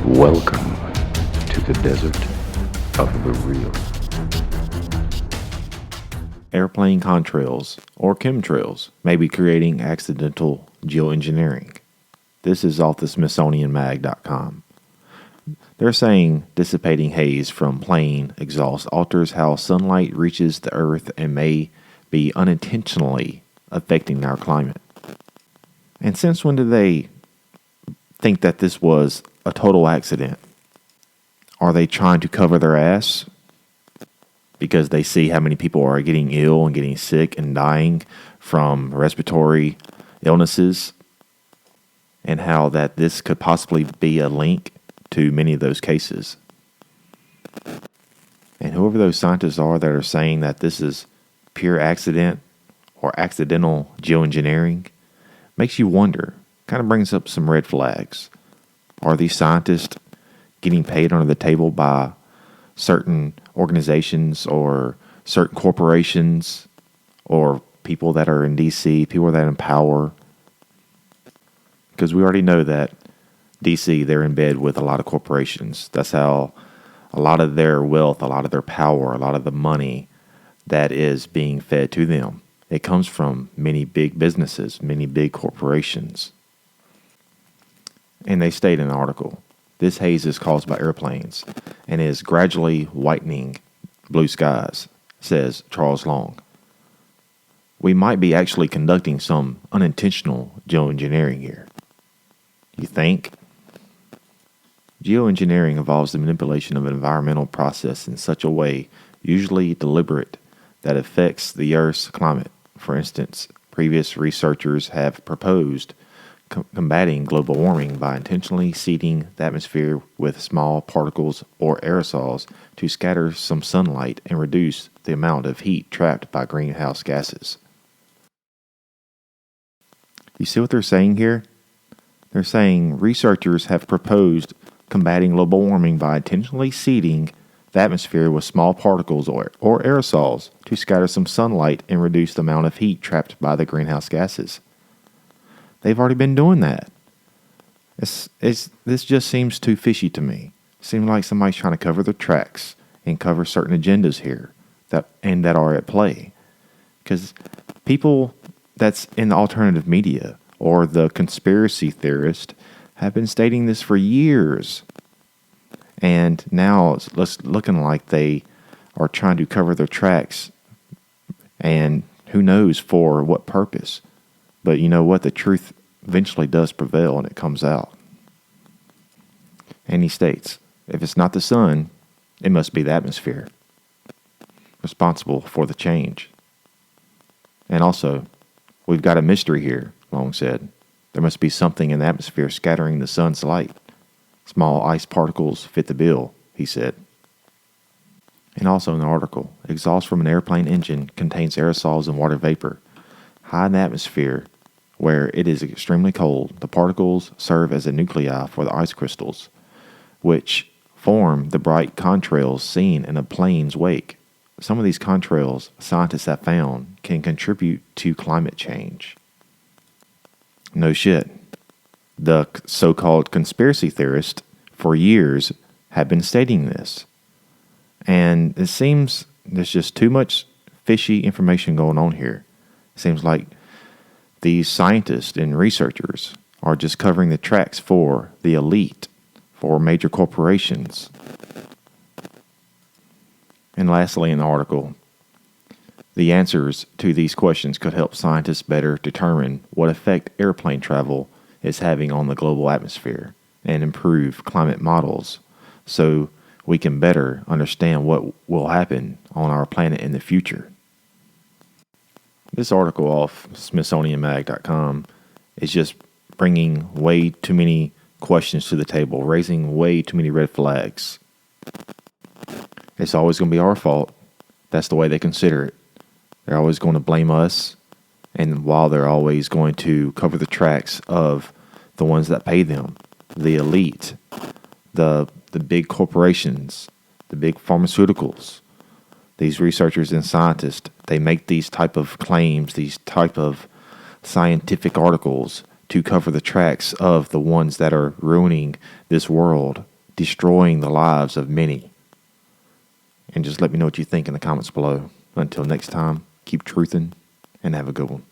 Welcome to the desert of the real. Airplane contrails, or chemtrails, may be creating accidental geoengineering. This is off the SmithsonianMag.com. They're saying dissipating haze from plane exhaust alters how sunlight reaches the Earth and may be unintentionally affecting our climate. And since when did they think that this was a total accident? Are they trying to cover their ass because they see how many people are getting ill and getting sick and dying from respiratory illnesses, and how that this could possibly be a link to many of those cases? And whoever those scientists are that are saying that this is pure accident or accidental geoengineering makes you wonder, kind of brings up some red flags. Are these scientists getting paid under the table by certain organizations or certain corporations or people that are in DC, people that are in power? Because we already know that DC, they're in bed with a lot of corporations. That's how a lot of their wealth, a lot of their power, a lot of the money that is being fed to them, it comes from many big businesses, many big corporations. And they state in the article, this haze is caused by airplanes and is gradually whitening blue skies, says Charles Long. We might be actually conducting some unintentional geoengineering here. You think? Geoengineering involves the manipulation of an environmental process in such a way, usually deliberate, that affects the Earth's climate. For instance, previous researchers have proposed combating global warming by intentionally seeding the atmosphere with small particles or aerosols to scatter some sunlight and reduce the amount of heat trapped by greenhouse gases. You see what they're saying here? They're saying researchers have proposed combating global warming by intentionally seeding the atmosphere with small particles or aerosols to scatter some sunlight and reduce the amount of heat trapped by the greenhouse gases. They've already been doing that. This just seems too fishy to me. Seems like somebody's trying to cover their tracks and cover certain agendas here that are at play. Because people that's in the alternative media or the conspiracy theorist have been stating this for years. And now it's looking like they are trying to cover their tracks, and who knows for what purpose. But you know what? The truth eventually does prevail and it comes out. And he states, if it's not the sun, it must be the atmosphere responsible for the change. And also, we've got a mystery here, Long said. There must be something in the atmosphere scattering the sun's light. Small ice particles fit the bill, he said. And also in the article, exhaust from an airplane engine contains aerosols and water vapor. High in the atmosphere, where it is extremely cold, the particles serve as a nuclei for the ice crystals, which form the bright contrails seen in a plane's wake. Some of these contrails, scientists have found, can contribute to climate change. No shit. The so-called conspiracy theorists for years have been stating this. And it seems there's just too much fishy information going on here. It seems like these scientists and researchers are just covering the tracks for the elite, for major corporations. And lastly, in the article, the answers to these questions could help scientists better determine what effect airplane travel is having on the global atmosphere and improve climate models so we can better understand what will happen on our planet in the future. This article off SmithsonianMag.com is just bringing way too many questions to the table, raising way too many red flags. It's always going to be our fault. That's the way they consider it. They're always going to blame us, and while they're always going to cover the tracks of the ones that pay them, the elite, the big corporations, the big pharmaceuticals, these researchers and scientists, they make these type of claims, these type of scientific articles to cover the tracks of the ones that are ruining this world destroying the lives of many. And just let me know what you think in the comments below. Until next time, keep truthing and have a good one.